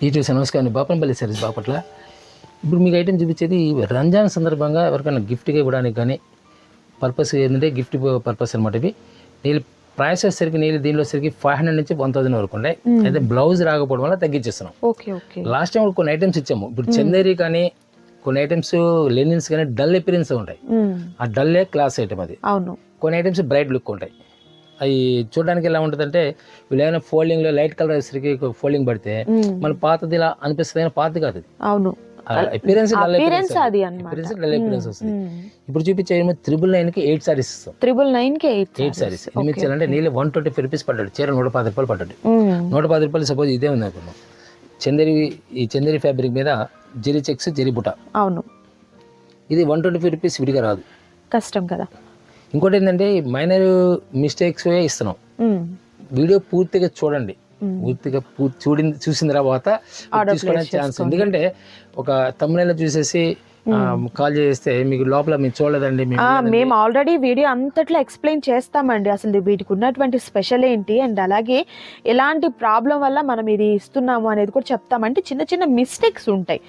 ETV నమస్కారం, Bapanapalli service Bapatla. ఇప్పుడు మీకు ఐటెం చూపించేది రంజాన్ సందర్భంగా ఎవరికైనా గిఫ్ట్గా ఇవ్వడానికి కానీ పర్పస్ ఏంటంటే గిఫ్ట్ పర్పస్ అనమాట. ఇవి నీళ్ళు ప్రైస్ వచ్చేసరికి దీనిలో వచ్చేసరికి 500 నుంచి 1000 వరకు ఉంటాయి. అయితే బ్లౌజ్ రాకపోవడం వల్ల తగ్గించేస్తున్నాం. లాస్ట్ టైం కొన్ని ఐటమ్స్ ఇచ్చాము. ఇప్పుడు చందేరి కానీ కొన్ని ఐటమ్స్ లెనిన్స్ కానీ డల్ అపిరెన్స్ ఉంటాయి. ఆ డల్లే క్లాస్ ఐటమ్ అది. కొన్ని ఐటమ్స్ బ్రైట్ లుక్ ఉంటాయి. అవి చూడడానికి ఎలా ఉంటుంది అంటే వీళ్ళు ఏమైనా ఫోల్డింగ్లో లైట్ కలర్ వేసరికి ఫోల్డింగ్ పడితే మన పాతది ఇలా అనిపిస్తుంది, కానీ పాతది కాదు అది. అపిరెన్స్ డల్ అపిరెన్స్ వస్తుంది. ఇప్పుడు చూపించే 999కి 8 సారీస్ ఇస్తాం. 8 సారీస్ ఎన్ని ఇచ్చారంటే నీళ్ళు 125 రూపీస్ పడ్డాడు. చీర 110 రూపాయలు పడ్డాడు. 110 రూపాయలు సపోజ్ ఇదే ఉంది అనుకున్నాం. ఈ చందేరి ఫ్యాబ్రిక్ మీద జెరీ చెక్స్ జెరీ బుట్ట. ఇది 125 రూపీస్ విడిగా రాదు, కష్టం కదా. ఇంకోటి ఏంటంటే మైనర్ మిస్టేక్స్ ఇస్తున్నాం. వీడియో పూర్తిగా చూడండి, పూర్తిగా చూసిన తర్వాత తీసుకునే ఛాన్స్. ఎందుకంటే ఒక తమ్ముళ్ళ చూసేసి కాల్ చేస్తే మీకు లోపల మీరు చూడలేదండి, మేము ఆల్రెడీ వీడియో అంతట్లో ఎక్స్ప్లెయిన్ చేస్తామండి. అసలు వీటికి ఉన్నటువంటి స్పెషల్ ఏంటి అండ్ అలాగే ఎలాంటి ప్రాబ్లం వల్ల మనం ఇది ఇస్తున్నాము అనేది కూడా చెప్తామంటే చిన్న చిన్న మిస్టేక్స్ ఉంటాయి.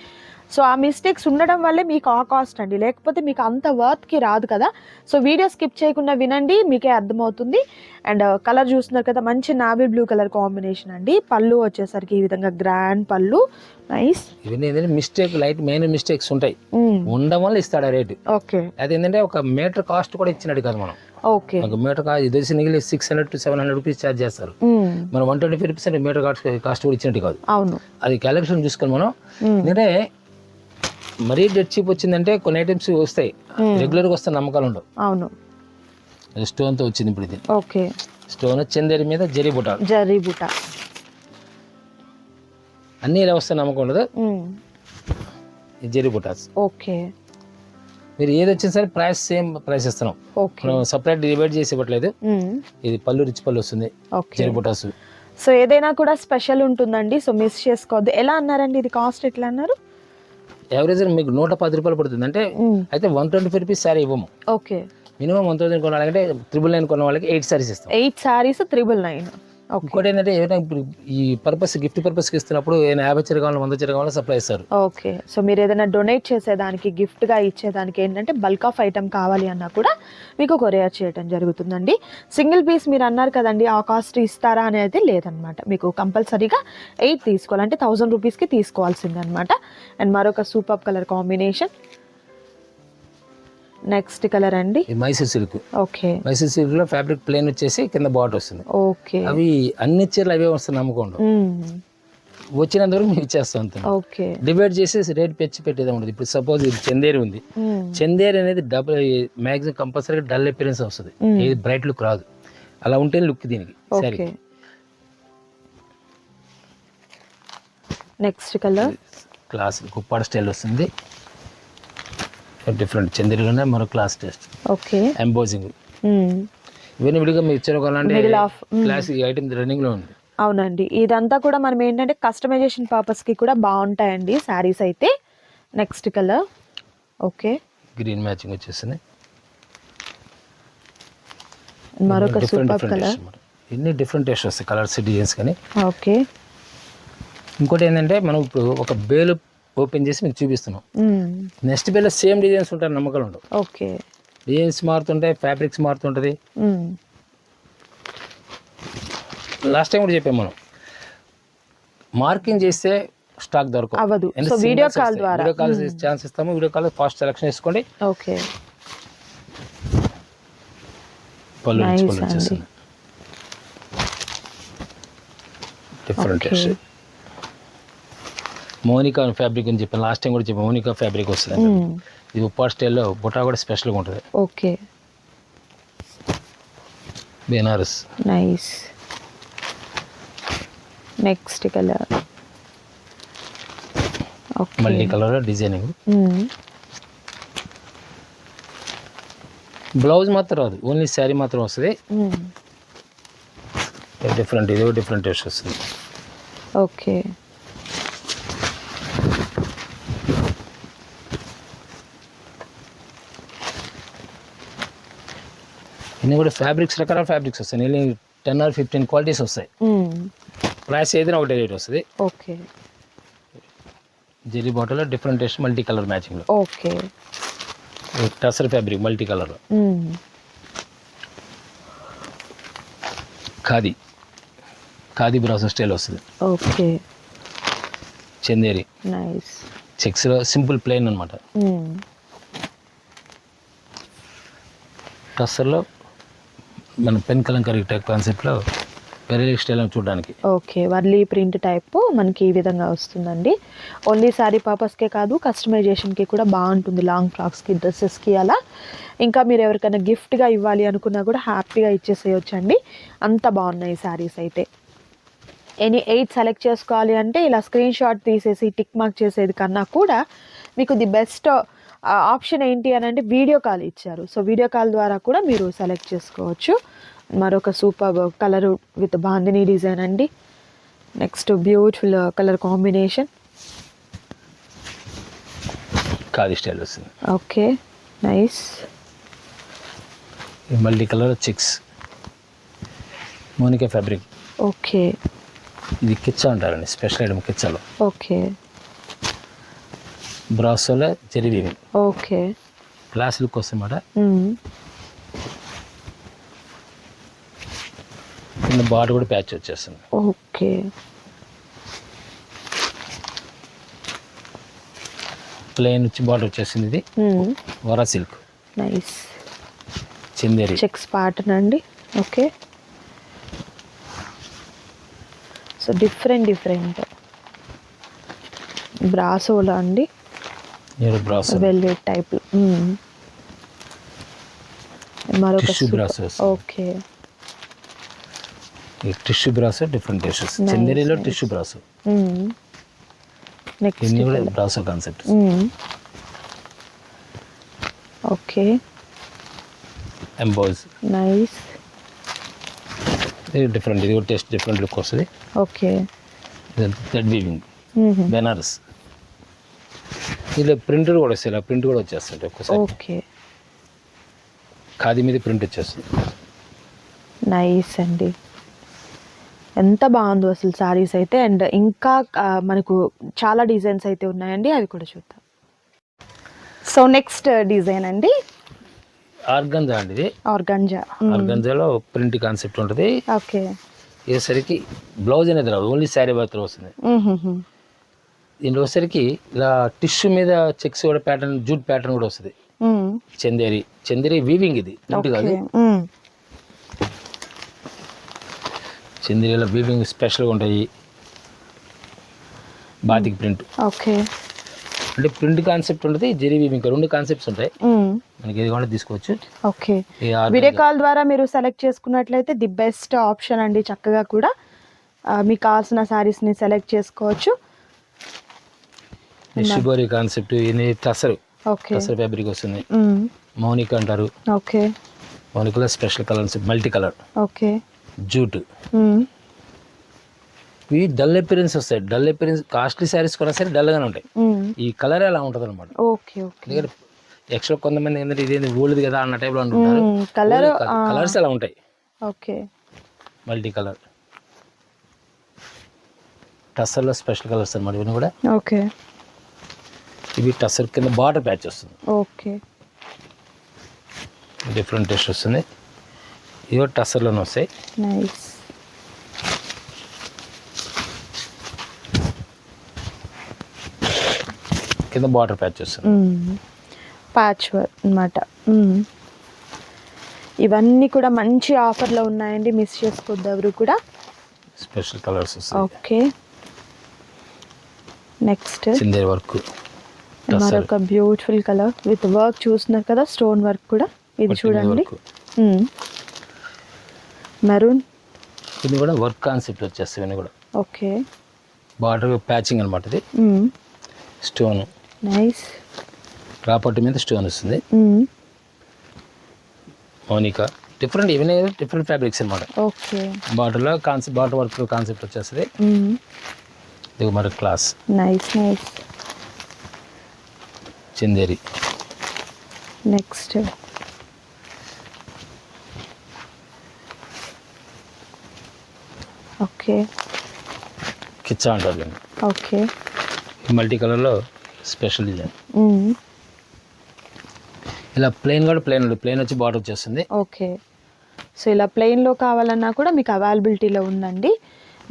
సో ఆ మిస్టేక్స్ ఉండడం వల్లే మీకు ఆ కాస్ట్ అండి, లేకపోతే మీకు అంత వర్త్కి రాదు కదా. సో వీడియో స్కిప్ చేయకుండా వినండి, మీకే అర్థమవుతుంది. అండ్ కలర్ చూస్తున్నారు కదా, మంచి నావీ బ్లూ కలర్ కాంబినేషన్ అండి. పళ్ళు వచ్చేసరికి ఈ విధంగా గ్రాండ్ పళ్ళు, నైస్. ఇవన్నీ ఏంటంటే మిస్టేక్ లైట్ మెయిన్ మిస్టేక్స్ ఉంటాయి, ఉండడం వల్ల ఇస్తాడు ఆ రేటు. ఓకే, అదేంటంటే ఒక మీటర్ కాస్ట్ కూడా ఇచ్చినట్టు కాదు మనం. ఓకే, ఒక మీటర్ కాస్ట్ ఇది మిగిలి 600 to 700 రూపీస్ ఛార్జ్ చేస్తారు. మనం 125 రూపీస్ అంటే మీటర్ కాస్ట్ కూడా ఇచ్చినట్టు కాదు. అవును, అది క్యాలిక్యులేషన్ చూసుకొని మనం. ఎందుకంటే మరీ డెడ్ చీప్ వచ్చిందంటే కొన్ని ఐటమ్స్ వస్తాయి, రెగ్యులర్గా వస్తే నమ్మకాలు ఉండవు. అవును, స్టోన్తో వచ్చింది ఇప్పుడు ఇది. ఓకే, స్టోన్ చందేరి మీద జరీ బుట్ట అన్నీ ఇలా వస్తే నమ్మకం ఉండదు. జరీ బుటాస్. ఓకే, మీరు ఏది వచ్చినా సరే ప్రైస్ సేమ్ ప్రైస్ ఇస్తున్నాం. మనం సపరేట్ డివైడ్ చేసి ఇవ్వట్లేదు. ఇది పళ్ళు రిచ్ పళ్ళు వస్తుంది, జరీ బుటాస్. సో ఏదైనా కూడా స్పెషల్ ఉంటుందండి, సో మిస్ చేసుకోవద్దు. ఎలా అన్నారండి ఇది కాస్ట్, ఎట్లా అన్నారు? యావరేజ్ మీకు 110 రూపాయలు పడుతుంది. అంటే అయితే 125 రూపీస్ సారీ ఇవ్వము. ఓకే, మినిమం 1000 కొనాలంటే 999 కొన్న వాళ్ళకి 8 సారీస్ ఇస్తాం. 8 సారీస్ 999. ఇంకోటి ఏంటంటే ఏదైనా ఇప్పుడు ఈ పర్పస్ గిఫ్ట్ పర్పస్కి ఇస్తున్నప్పుడు ఏదైనా 50 చీర కావాలి 100 చీర కావాలి సప్లై ఇస్తారు. ఓకే, సో మీరు ఏదైనా డొనేట్ చేసేదానికి గిఫ్ట్గా ఇచ్చేదానికి ఏంటంటే బల్క్ ఆఫ్ ఐటమ్ కావాలి అన్నా కూడా మీకు కొరియర్ చేయడం జరుగుతుందండి. సింగిల్ పీస్ మీరు అన్నారు కదండి, ఆ కాస్ట్ ఇస్తారా అనేది లేదనమాట. మీకు కంపల్సరీగా 8 తీసుకోవాలి, అంటే 1000 రూపీస్కి తీసుకోవాల్సింది అనమాట. అండ్ మరొక super colour combination, next colour అండి Mysore silk. Okay, Mysore silk లో ఫ్యాబ్రిక్ ప్లేన్ వచ్చేసి కింద బార్డర్ వస్తుంది. ఓకే, అవి అన్ని చీరలు అవే వస్తాయి నమ్మకండి. వచ్చినంత వరకు మీకు ఇచ్చేస్తాం అంతే. ఓకే, డివైడ్ చేసి రేట్ పెంచి పెట్టేది ఉండదు. ఇప్పుడు సపోజ్ ఇది చందేరి ఉంది, చందేరి అనేది డబుల్ మ్యాక్సిమం కంపల్సరీగా డల్ అపిరెన్స్ వస్తుంది, ఏది బ్రైట్ లుక్ రాదు. అలా ఉంటే లుక్ దీనికి సరే. నెక్స్ట్ కలర్ క్లాస్ కుప్పాడ స్టైల్ వస్తుంది, డిఫరెంట్ చందేరిలోనే మరో క్లాస్ టెస్ట్. ఓకే, ఎంబోజింగ్ ఇవన్నీ విడిగా మీరు ఇచ్చారంటే క్లాస్ ఐటమ్ రన్నింగ్ లో ఉంది. అవునండి, ఇదంతా కూడా మనం ఏంటంటే కస్టమైజేషన్ పర్పస్ కి కూడా బాగుంటాయండి శారీస్ అయితే. Next colour okay, green matching వచ్చేసింది, మరొక సూపర్ కలర్. ఇన్ని డిఫరెంట్ టేస్ట్ వస్తాయి కలర్స్ డిజైన్స్ కానీ. ఓకే, ఇంకోటి ఏంటంటే మనం ఇప్పుడు ఒక బేలు ఓపెన్ చేసి మీకు చూపిస్తున్నాం. నెక్స్ట్ బేలో సేమ్ డిజైన్స్ ఉంటాయి, నమ్మకాలు ఉండవు. ఓకే, డిజైన్స్ మారుతుంటాయి, ఫ్యాబ్రిక్స్ మారుతుంటుంది. లాస్ట్ టైం కూడా చెప్పాము మనం, మార్కింగ్ చేస్తే స్టాక్ దొరకదు. వీడియో కాల్ ఛాన్స్ ఇస్తాము. వీడియో కాల్ ఫాస్ట్ సెలెక్షన్ చేసుకోండి. ఓకే, పళ్ళు వచ్చేస్తుంది డిఫరెంట్ టేస్ట్. మోనికా ఫ్యాబ్రిక్ అని చెప్పాను లాస్ట్ టైం కూడా చెప్పాను, మోనికా ఫ్యాబ్రిక్ వస్తుంది. ఇది ఉప్పాడ్ స్టైల్లో బుటా కూడా స్పెషల్గా ఉంటుంది. Okay, Banaras nice. Next colour మళ్ళీ కలర్ డిజైనింగ్. బ్లౌజ్ మాత్రం రాదు, ఓన్లీ శారీ మాత్రం వస్తుంది. డిఫరెంట్, ఇది డిఫరెంట్ టేస్ట్ వస్తుంది. ఓకే, ఇన్ని కూడా ఫ్యాబ్రిక్స్ రకరకాల ఫ్యాబ్రిక్స్ వస్తాయి. నేను 10 or 15 క్వాలిటీస్ వస్తాయి. ప్రైస్ ఏదైనా ఒకటే రేట్ వస్తుంది. ఓకే, జెరీ బాటిల్లో డిఫరెంట్ టేస్ట్ మల్టీ కలర్ మ్యాచింగ్లో. ఓకే. టసర్ ఫ్యాబ్రిక్ మల్టీ కలర్లో. ఖాదీ బ్రాసో స్టైల్ వస్తుంది. ఓకే. చందేరి నైస్. చెక్స్లో సింపుల్ ప్లెయిన్ అనమాట. టస్సర్లో మన పెన్ కలంకరీ టైప్ కాన్సెప్ట్లో వేరే స్టైల్ చూడడానికి. ఓకే. వర్లీ ప్రింట్ టైప్ మనకి ఈ విధంగా వస్తుందండి. ఓన్లీ శారీ పర్పస్కే కాదు, కస్టమైజేషన్కి కూడా బాగుంటుంది. లాంగ్ ఫ్రాక్స్కి, డ్రెస్సెస్కి అలా. ఇంకా మీరు ఎవరికైనా గిఫ్ట్గా ఇవ్వాలి అనుకున్నా కూడా హ్యాపీగా ఇచ్చేసేయొచ్చండి. అంత బాగున్నాయి శారీస్ అయితే. ఎనీ 8 సెలెక్ట్ చేసుకోవాలి అంటే ఇలా స్క్రీన్ షాట్ తీసేసి టిక్ మార్క్ చేసేది కన్నా కూడా మీకు ది బెస్ట్ ఆప్షన్ ఏంటి అని అంటే వీడియో కాల్ ఇచ్చారు. సో వీడియో కాల్ ద్వారా కూడా మీరు సెలెక్ట్ చేసుకోవచ్చు. మరొక super colour with bandhani design అండి. Next beautiful colour combination. Khadi style వస్తుంది. Okay. Nice. Multi colour checks మోనికా ఫ్యాబ్రిక్. ఓకే. ఇది కిచ్చా అంటారండి, స్పెషల్ ఐటమ్ కిచ్చాలో. ఓకే. బ్రాసోలో zari weaving. Okay. Class look వస్తుందన్నమాట. కింద బార్డర్ కూడా ప్యాచ్ వచ్చేస్తుంది. ఓకే. ప్లెయిన్ వచ్చి బార్డర్ వచ్చేసింది. ఇది వరా silk. Nice. Chanderi checks pattern అండి. ఓకే. సో డిఫరెంట్ బ్రాసోలో అండి, బ్రాసో వెల్వెట్ టైప్. మరొక tissue brasso. Okay. Tissue brasso different tastes. చందేరిలో టిష్యూ బ్రాసో. నెక్స్ట్ కూడా brasso concept. Okay. Emboss. Nice. ఇది డిఫరెంట్, ఇది కూడా టేస్ట్ డిఫరెంట్ లుక్ వస్తుంది. ఓకే. Thread weaving Banaras. ఇలా ప్రింట్ కూడా వస్తాయి, ఇలా ప్రింట్ కూడా వచ్చేస్తుంది ఒక్కసారి. ఓకే. ఖాదీ మీద ప్రింట్ వచ్చేస్తుంది. నైస్ అండి. ఎంత బాగుందో అసలు శారీస్ అయితే. అండ్ ఇంకా మనకు చాలా డిజైన్స్ అయితే ఉన్నాయండి, అవి కూడా చూద్దాం. సో నెక్స్ట్ డిజైన్ అండి ఆర్గంజా అండి. ఇది ఆర్గంజా. ఆర్గంజాలో ప్రింట్ కాన్సెప్ట్ ఉంటుంది. ఓకే. ఇదేసరికి బ్లౌజ్ అనేది రాదు, ఓన్లీ శారీ మాత్రం వస్తుంది. దీంట్లో వచ్చేసరికి ఇలా టిష్యూ మీద చెక్స్ కూడా ప్యాటర్న్, జూట్ ప్యాటర్న్ కూడా వస్తుంది. చందేరి వీవింగ్. ఇది ప్రింట్ కాదు. చందేరిలో వీవింగ్ స్పెషల్గా ఉంటాయి. Batik print. ఓకే. అంటే ప్రింట్ కాన్సెప్ట్ ఉంటుంది, జెరీ వీవింగ్, రెండు కాన్సెప్ట్స్ ఉంటాయి. మనకి ఏది కూడా తీసుకోవచ్చు. ఓకే. వీడియో కాల్ ద్వారా మీరు సెలెక్ట్ చేసుకున్నట్లయితే ది బెస్ట్ ఆప్షన్ అండి. చక్కగా కూడా మీకు కావాల్సిన శారీస్ని సెలెక్ట్ చేసుకోవచ్చు. షిబోరి కాన్సెప్ట్. ఇది టసర్. ఓకే. టసర్ ఫ్యాబ్రిక్ వస్తుంది. మౌనిక అంటారు. ఓకే. మౌనికలో special colours, multi colour. Okay. Jute. ఇవి డల్ అపిరెన్స్ వస్తాయి. డల్ అపిరెన్స్ కాస్ట్లీ శారీస్ కొన్నా సరే డల్గానే ఉంటాయి. ఈ కలర్ అలా ఉంటుంది అనమాట. ఓకే. ఓకే. యాక్చువల్ కొంతమంది ఏంటంటే ఇదేంటి ఓల్డ్ కదా అన్న టైప్లో అంటుంటారు. కలర్స్ అలా ఉంటాయి. ఓకే. Multi colour. టస్సర్లో స్పెషల్ కలర్స్ అనమాట ఇవన్నీ కూడా. ఓకే. ఇవి టస్సర్ కింద బార్డర్ ప్యాచ్ వస్తుంది. ఓకే. డిఫరెంట్ టేస్ట్ వస్తుంది. ఇవో టస్సర్లోనే వస్తాయి. నైస్. కింద బార్డర్ ప్యాచ్ వస్తుంది. ప్యాచ్ వర్క్ అన్నమాట. ఇవన్నీ కూడా మంచి ఆఫర్లో ఉన్నాయండి, మిస్ చేసుకోవద్దు ఎవరు కూడా. స్పెషల్ కలర్స్ వస్తాయి. ఓకే. Next Chanderi work. మరొక బ్యూటిఫుల్ కలర్ విత్ వర్క్ చూస్తున్నారు కదా, స్టోన్ వర్క్ కూడా. ఇది చూడండి, మెరూన్. ఇది కూడా వర్క్ కాన్సెప్ట్ వచ్చేస్తాయి ఇవన్నీ కూడా. ఓకే. బార్డర్ ప్యాచింగ్ అనమాట. ఇది స్టోన్. నైస్. రాపట్టు మీద స్టోన్ వస్తుంది. మౌనిక. డిఫరెంట్ ఇవన్నీ డిఫరెంట్ ఫ్యాబ్రిక్స్ అనమాట. ఓకే. బార్డర్లో కాన్సెప్ట్, బార్డర్ వర్క్ కాన్సెప్ట్ వచ్చేస్తుంది. ఇది మరి class. Nice. Nice. Chanderi. Next okay. Kichcha అంటారు. ఓకే. మల్టీ కలర్లో స్పెషల్ డిజైన్. ఇలా ప్లెయిన్ కూడా ప్లెయిన్ వచ్చి బార్డర్ వచ్చేస్తుంది. ఓకే, సో ఇలా ప్లెయిన్లో కావాలన్నా కూడా మీకు అవైలబిలిటీలో ఉందండి.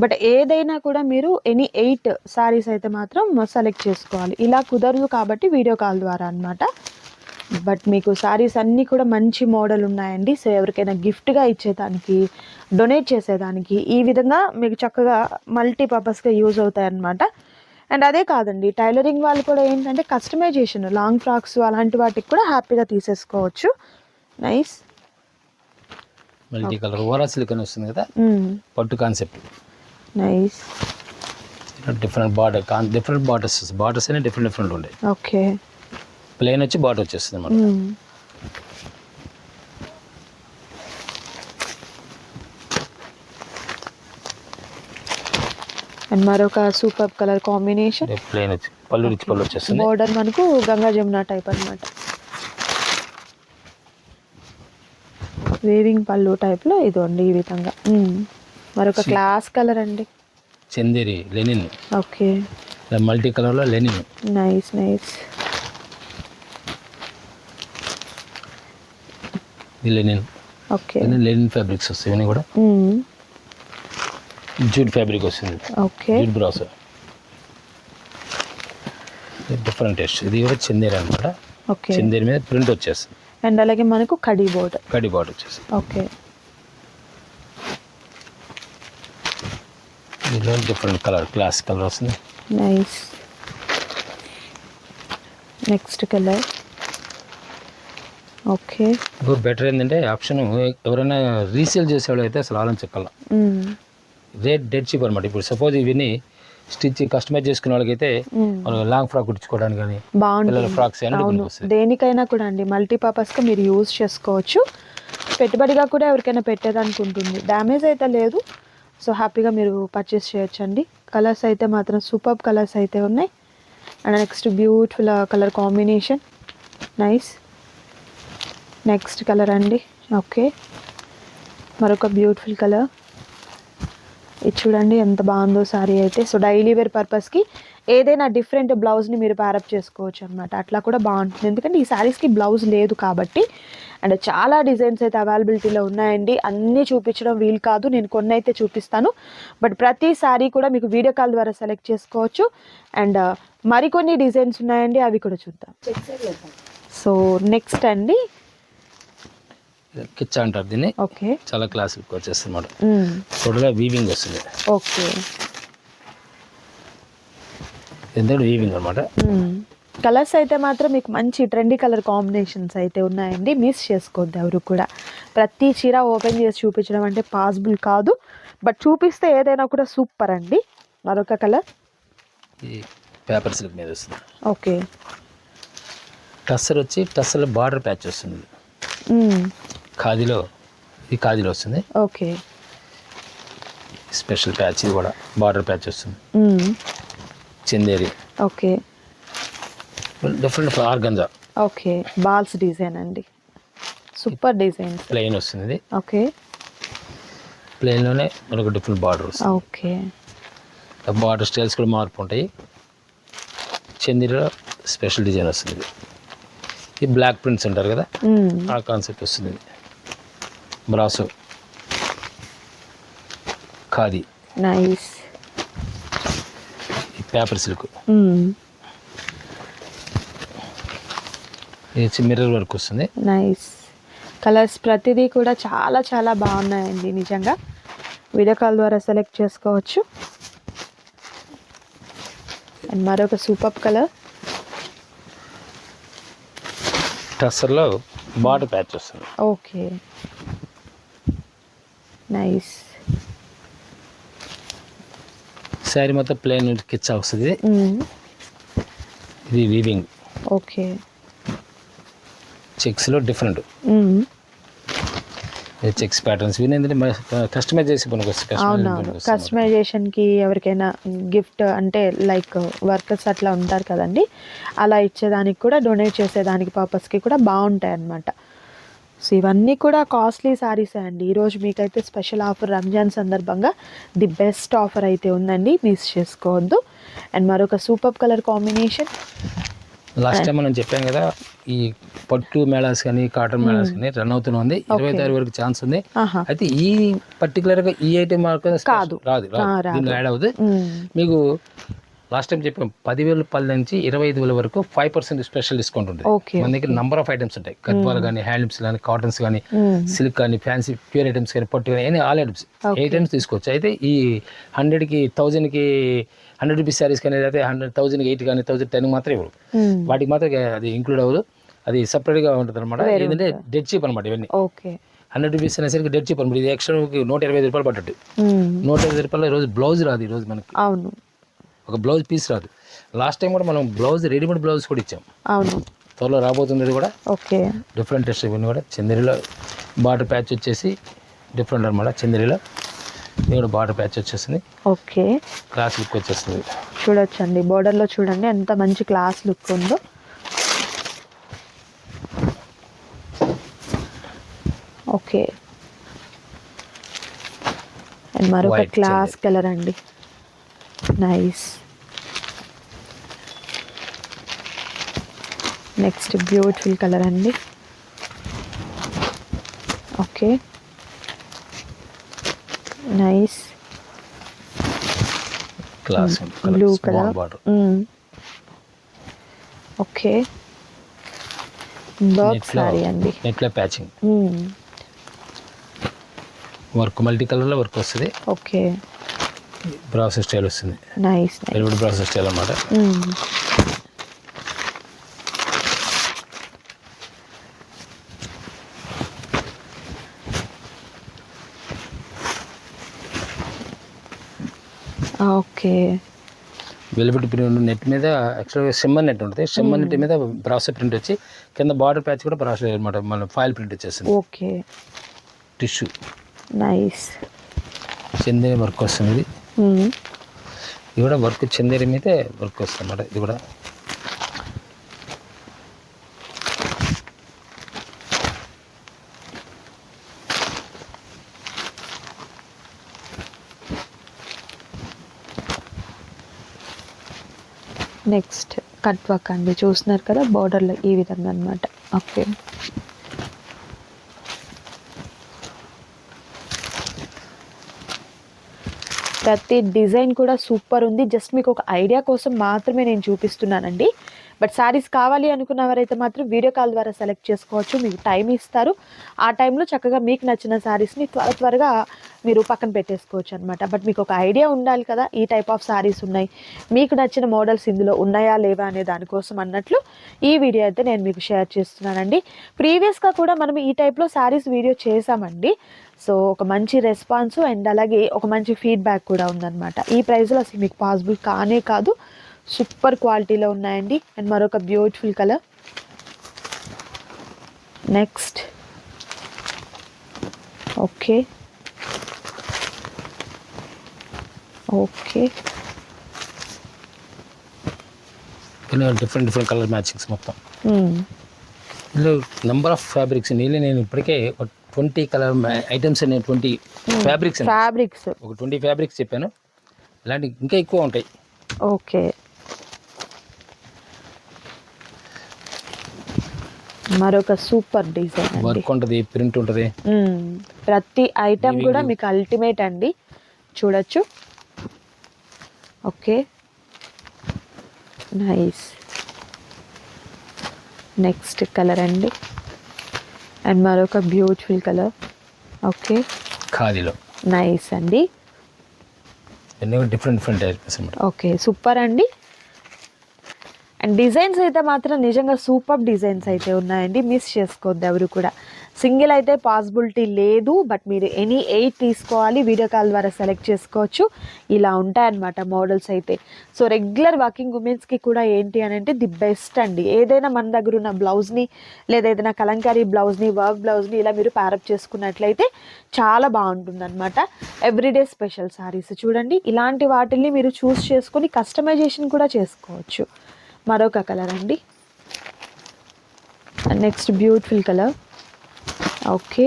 బట్ ఏదైనా కూడా మీరు ఎనీ 8 సారీస్ అయితే మాత్రం సెలెక్ట్ చేసుకోవాలి. ఇలా కుదరదు కాబట్టి వీడియో కాల్ ద్వారా అన్నమాట. బట్ మీకు సారీస్ అన్నీ కూడా మంచి మోడల్ ఉన్నాయండి. సో ఎవరికైనా గిఫ్ట్గా ఇచ్చేదానికి, డొనేట్ చేసేదానికి ఈ విధంగా మీకు చక్కగా మల్టీపర్పస్గా యూజ్ అవుతాయి అన్నమాట. అండ్ అదే కాదండి, టైలరింగ్ వాళ్ళు కూడా ఏంటంటే కస్టమైజేషన్, లాంగ్ ఫ్రాక్స్ అలాంటి వాటికి కూడా హ్యాపీగా తీసేసుకోవచ్చు. నైస్. మల్టీ కలర్ ఓరా సిల్క్ అని వస్తుంది కదా, పట్టు కాన్సెప్ట్. నైస్. డిఫరెంట్ బార్డర్స్ అనే డిఫరెంట్ ఉంటాయి. ఓకే, ప్లెయిన్ వచ్చి బార్డర్ వచ్చేస్తుంది అన్నమాట. అండ్ మరొక సూపర్ కలర్ కాంబినేషన్. ప్లెయిన్ వచ్చి రిచ్ పళ్ళు వచ్చేస్తుంది. బోర్డర్ మనకు గంగా జమున టైప్ అన్నమాట. వేవింగ్ పళ్ళు టైప్లో ఇదండి ఈ విధంగా. మరొక క్లాస్ కలర్ అండి, చందేరి లెనిన్. ఓకే, మల్టీ కలర్లో linen. Nice nice. Linen. Okay, linen fabrics వస్తాయి ఇవన్నీ కూడా. జూట్ ఫ్యాబ్రిక్ వస్తుంది. Okay, jute brass different taste. ఇది కూడా చందేరి అనమాట. ఓకే, చందేరి మీద ప్రింట్ వచ్చేస్తుంది. అండ్ అలాగే మనకు కడీ బోర్డర్ వచ్చేస్తుంది. ఓకే, దీనిలో డిఫరెంట్ కలర్, క్లాస్ కలర్ వస్తుంది. నైస్. Next colour. ఓకే, ఇంకో బెటర్ ఏంటంటే ఆప్షన్, ఎవరైనా రీసేల్ చేసేవాళ్ళు అయితే అసలు ఆలోచించగల రేట్ డెడ్ చీప్ అనమాట. ఇప్పుడు సపోజ్ ఇవన్నీ స్టిచ్ కస్టమైజ్ చేసుకునే వాళ్ళకైతే లాంగ్ ఫ్రాక్ కుట్టించుకోవడానికి కానీ బాగుంటుంది. ఫ్రాక్స్ దేనికైనా కూడా అండి మల్టీపర్పస్గా మీరు యూజ్ చేసుకోవచ్చు. పెట్టుబడిగా కూడా ఎవరికైనా పెట్టేదానికి ఉంటుంది, డ్యామేజ్ అయితే లేదు. సో హ్యాపీగా మీరు పర్చేస్ చేయొచ్చు అండి. కలర్స్ అయితే మాత్రం సూపర్ కలర్స్ అయితే ఉన్నాయి. And next beautiful colour combination. Nice. Next colour అండి. ఓకే, మరొక బ్యూటిఫుల్ కలర్. ఇది చూడండి ఎంత బాగుందో సారీ అయితే. సో డైలీ వేర్ పర్పస్కి ఏదైనా డిఫరెంట్ బ్లౌజ్ని మీరు ప్యారప్ చేసుకోవచ్చు అనమాట. అట్లా కూడా బాగుంటుంది, ఎందుకంటే ఈ శారీస్కి బ్లౌజ్ లేదు కాబట్టి. అండ్ చాలా డిజైన్స్ అయితే అవైలబిలిటీలో ఉన్నాయండి. అన్నీ చూపించడం వీలు కాదు, నేను కొన్ని అయితే చూపిస్తాను. బట్ ప్రతి శారీ కూడా మీకు వీడియో కాల్ ద్వారా సెలెక్ట్ చేసుకోవచ్చు. అండ్ మరికొన్ని డిజైన్స్ ఉన్నాయండి, అవి కూడా చూద్దాం. సో నెక్స్ట్ అండి, కిచ్చా అంటారు దీన్ని. ఓకే, చాలా క్లాస్ వచ్చేస్తుంది అనమాట. టోటల్గా వీవింగ్ వస్తుంది. ఓకే, ఎందుకంటే వీవింగ్ అనమాట. కలర్స్ అయితే మాత్రం మీకు మంచి ట్రెండీ కలర్ కాంబినేషన్స్ అయితే ఉన్నాయండి. మిస్ చేసుకోవద్దు ఎవరు కూడా. ప్రతి చీర ఓపెన్ చేసి చూపించడం అంటే పాసిబుల్ కాదు, బట్ చూపిస్తే ఏదైనా కూడా సూపర్ అండి. మరొక కలర్ ఈ పేపర్ సిల్క్ మీద వస్తుంది. ఓకే, టస్సర్ వచ్చి టస్సర్లో బార్డర్ ప్యాచ్ వస్తుంది. ఖాదీలో వస్తుంది. ఓకే, స్పెషల్ ప్యాచ్, ఇది కూడా బార్డర్ ప్యాచ్ వస్తుంది. Chanderi. Okay, different organza. Okay, balls design అండి, సూపర్ డిజైన్. ప్లెయిన్ వస్తుంది. ఓకే, ప్లెయిన్లోనే మనకు డిఫరెంట్ బార్డర్ వస్తుంది. ఓకే, బార్డర్ స్టైల్స్ కూడా మార్పు ఉంటాయి. చందేరిలో స్పెషల్ డిజైన్ వస్తుంది. ఈ బ్లాక్ ప్రింట్స్ అంటారు కదా, ఆ కాన్సెప్ట్ వస్తుంది. Brasso, khadi. Nice. Paper silk. ఇది మిర్రర్ వర్క్ వస్తుంది. నైస్. కలర్స్ ప్రతిదీ కూడా చాలా చాలా బాగున్నాయండి నిజంగా. వీడియో కాల్ ద్వారా సెలెక్ట్ చేసుకోవచ్చు. అండ్ మరొక సూపర్ కలర్. టస్సర్లో బార్డర్ ప్యాచ్ వస్తుంది. Okay, nice. శారీ మొత్తం ప్లెయిన్ కిచ్చా వస్తుంది. ఇది వీవింగ్. ఓకే, చెక్స్లో డిఫరెంట్ చెక్స్ ప్యాటర్న్స్. ఇవి ఏంటంటే కస్టమైజ్ చేసి అవునవును, కస్టమైజేషన్కి ఎవరికైనా గిఫ్ట్ అంటే లైక్ వర్కర్స్ అట్లా ఉంటారు కదండి, అలా ఇచ్చేదానికి కూడా, డొనేట్ చేసేదానికి పర్పస్కి కూడా బాగుంటాయి అన్నమాట. సో ఇవన్నీ కూడా కాస్ట్లీ శారీసే అండి. ఈరోజు మీకైతే స్పెషల్ ఆఫర్ రంజాన్ సందర్భంగా ది బెస్ట్ ఆఫర్ అయితే ఉందండి, మిస్ చేసుకోవద్దు. అండ్ మరొక super colour combination. Last time మనం చెప్పాం కదా, ఈ పట్టు మేళాస్ కానీ కాటన్ మేళాస్ కానీ రన్ అవుతూనే ఉంది. 25 వరకు ఛాన్స్ ఉంది. అయితే ఈ పర్టికులర్ గా ఈ ఐటమ్ కాదు, రాదు, దీనిలో యాడ్ అవుతుంది. మీకు లాస్ట్ టైం చెప్పాం 10,000 రూపాయల నుంచి 25,000 వరకు 5% స్పెషల్ డిస్కౌంట్ ఉంటుంది. మన దగ్గర నంబర్ ఆఫ్ ఐటమ్స్ ఉంటాయి. గద్వాలు కానీ, హ్యాండ్లూమ్స్ కానీ, కాటన్స్ కానీ, సిల్క్ కానీ, ఫ్యాన్సీ ప్యూర్ ఐటమ్స్ కానీ, పట్టు కానీ, ఆల్ ఐటమ్స్ ఐటమ్స్ తీసుకోవచ్చు. అయితే ఈ 100కి 1000కి 100 రూపీస్ శారీస్ కానీ, అయితే 100,000కి 8 కానీ 1,010 మాత్రం ఇవ్వరు. వాటికి మాత్రం అది ఇంక్లూడ్ అవ్వదు. అది సపరేట్గా ఉంటుంది అనమాట. ఏంటంటే డెడ్ చీప్ అనమాట ఇవన్నీ. 100 రూపీస్ అనేసరికి డెడ్ చీప్ అనమాట. ఇది ఎక్స్ట్రా 125 రూపాయలు పడ్డట్టు. 125 రూపాయలు రోజు బ్లౌజ్ రాదు. ఈ రోజు మనకి అవును, ఒక బ్లౌజ్ పీస్ రాదు. లాస్ట్ టైం కూడా మనం బ్లౌజ్ రెడీమేడ్ బ్లౌజ్ కూడా ఇచ్చాం. అవును, త్వరలో రాబోతుంది. ఇది కూడా ఓకే, డిఫరెంట్ టెస్ట్. ఇవన్నీ కూడా చందేరిలో బార్డర్ ప్యాచ్ వచ్చేసి డిఫరెంట్ అనమాట. చందేరిలో ఇది కూడా బార్డర్ ప్యాచ్ వచ్చేసింది. ఓకే, క్లాస్ లుక్ వచ్చేస్తుంది. చూడొచ్చండి, బోర్డర్లో చూడండి ఎంత మంచి క్లాస్ లుక్ ఉందో. ఓకే, అండ్ మరొక క్లాస్ కలర్ అండి, నైస్. నెక్స్ట్ బ్యూటిఫుల్ కలర్ అండి. Okay, nice class blue colour. Okay, work sorry అండి, నెట్లో ప్యాచింగ్ వర్క్, మల్టీ కలర్లో వర్క్ వస్తుంది. ఓకే, బ్రాసో స్టైల్ వస్తుంది. నైస్, వెల్వెట్ బ్రాసో స్టైల్ అన్నమాట. ఓకే, వెల్వెట్ ప్రింట్ నెట్ మీద యాక్చువల్గా షిమ్మర్ నెట్ ఉంటుంది. షిమ్మర్ నెట్ మీద బ్రాసో ప్రింట్ వచ్చి కింద బార్డర్ ప్యాచ్ కూడా బ్రాసో అనమాట. మన ఫాయిల్ ప్రింట్ వచ్చేస్తుంది. Okay, tissue, nice. Chanderi work వస్తుంది. ఇది కూడా వర్క్ చందేరి మీద వర్క్ వస్తుంది అన్నమాట. ఇది కూడా నెక్స్ట్ కట్ వర్క్ అండి, చూస్తున్నారు కదా బోర్డర్లో ఈ విధంగా అనమాట. ఓకే, ప్రతి డిజైన్ కూడా సూపర్ ఉంది. జస్ట్ మీకు ఒక ఐడియా కోసం మాత్రమే నేను చూపిస్తున్నానండి. బట్ శారీస్ కావాలి అనుకున్నవారైతే మాత్రం వీడియో కాల్ ద్వారా సెలెక్ట్ చేసుకోవచ్చు. మీకు టైం ఇస్తారు. ఆ టైంలో చక్కగా మీకు నచ్చిన శారీస్ని త్వరగా మీరు పక్కన పెట్టేసుకోవచ్చు అనమాట. బట్ మీకు ఒక ఐడియా ఉండాలి కదా, ఈ టైప్ ఆఫ్ శారీస్ ఉన్నాయి, మీకు నచ్చిన మోడల్స్ ఇందులో ఉన్నాయా లేవా అనే దానికోసం అన్నట్లు ఈ వీడియో అయితే నేను మీకు షేర్ చేస్తున్నానండి. ప్రీవియస్గా కూడా మనం ఈ టైప్లో శారీస్ వీడియో చేసామండి. సో ఒక మంచి రెస్పాన్స్ అండ్ అలాగే ఒక మంచి ఫీడ్బ్యాక్ కూడా ఉందన్నమాట. ఈ ప్రైస్లో అసలు మీకు పాసిబుల్ కానే కాదు. సూపర్ క్వాలిటీలో ఉన్నాయండి. అండ్ మరొక beautiful colour. Next okay, okay, different colour matchings మొత్తం. ఇందులో నెంబర్ ఆఫ్ ఫ్యాబ్రిక్స్ నేను ఇప్పటికే 20 కలర్ ఐటమ్స్ 20 ఫ్యాబ్రిక్స్ ఒక 20 ఫ్యాబ్రిక్స్ చెప్పాను. ఇలాంటి ఇంకా ఎక్కువ ఉంటాయి. ఓకే, మరొక సూపర్ డిజైన్, వర్క్ ఉంటుంది, ప్రింట్ ఉంటుంది. ప్రతి ఐటమ్ కూడా మీకు అల్టిమేట్ అండి, చూడొచ్చు. Okay, nice. నెక్స్ట్ కలర్ అండి, అండ్ మరొక బ్యూటిఫుల్ కలర్. ఓకే, ఖాదీలో నైస్ అండి. డిఫరెంట్ టైప్స్ అన్నమాట. ఓకే, సూపర్ అండి. అండ్ డిజైన్స్ అయితే మాత్రం నిజంగా సూపర్ డిజైన్స్ అయితే ఉన్నాయండి, మిస్ చేసుకోవద్దు ఎవరు కూడా. సింగిల్ అయితే పాసిబిలిటీ లేదు, బట్ మీరు ఎనీ 8 తీసుకోవాలి. వీడియో కాల్ ద్వారా సెలెక్ట్ చేసుకోవచ్చు. ఇలా ఉంటాయన్నమాట మోడల్స్ అయితే. సో రెగ్యులర్ వర్కింగ్ ఉమెన్స్కి కూడా ఏంటి అని అంటే ది బెస్ట్ అండి. ఏదైనా మన దగ్గర ఉన్న బ్లౌజ్ని లేదా ఏదైనా కలంకారీ బ్లౌజ్ని, వర్క్ బ్లౌజ్ని ఇలా మీరు ప్యారప్ చేసుకున్నట్లయితే చాలా బాగుంటుందన్నమాట. ఎవ్రీడే స్పెషల్ శారీస్ చూడండి, ఇలాంటి వాటిల్ని మీరు చూస్ చేసుకొని కస్టమైజేషన్ కూడా చేసుకోవచ్చు. మరొక కలర్ అండి, next beautiful colour. Okay.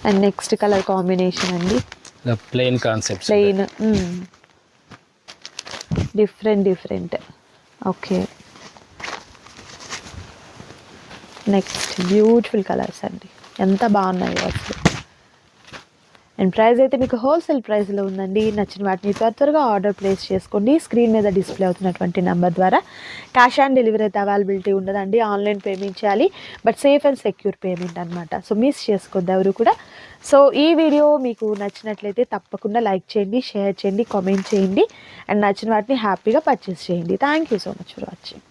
And next colour combination అండి, plain concepts. Plain, different. Okay. Next beautiful colours అండి, ఎంత బాగున్నాయో అసలు. అండ్ ప్రైస్ అయితే మీకు హోల్సేల్ ప్రైస్లో ఉందండి. నచ్చిన వాటిని త్వరగా ఆర్డర్ ప్లేస్ చేసుకోండి. స్క్రీన్ మీద డిస్ప్లే అవుతున్నటువంటి నెంబర్ ద్వారా. క్యాష్ ఆన్ డెలివరీ అయితే అవైలబిలిటీ ఉండదండి, ఆన్లైన్ పేమెంట్ చేయాలి. But safe and secure payment అనమాట. సో మిస్ చేసుకోవద్దు ఎవరు కూడా. సో ఈ వీడియో మీకు నచ్చినట్లయితే తప్పకుండా లైక్ చేయండి, షేర్ చేయండి, కామెంట్ చేయండి. అండ్ నచ్చిన వాటిని హ్యాపీగా పర్చేస్ చేయండి. Thank you so much for watching.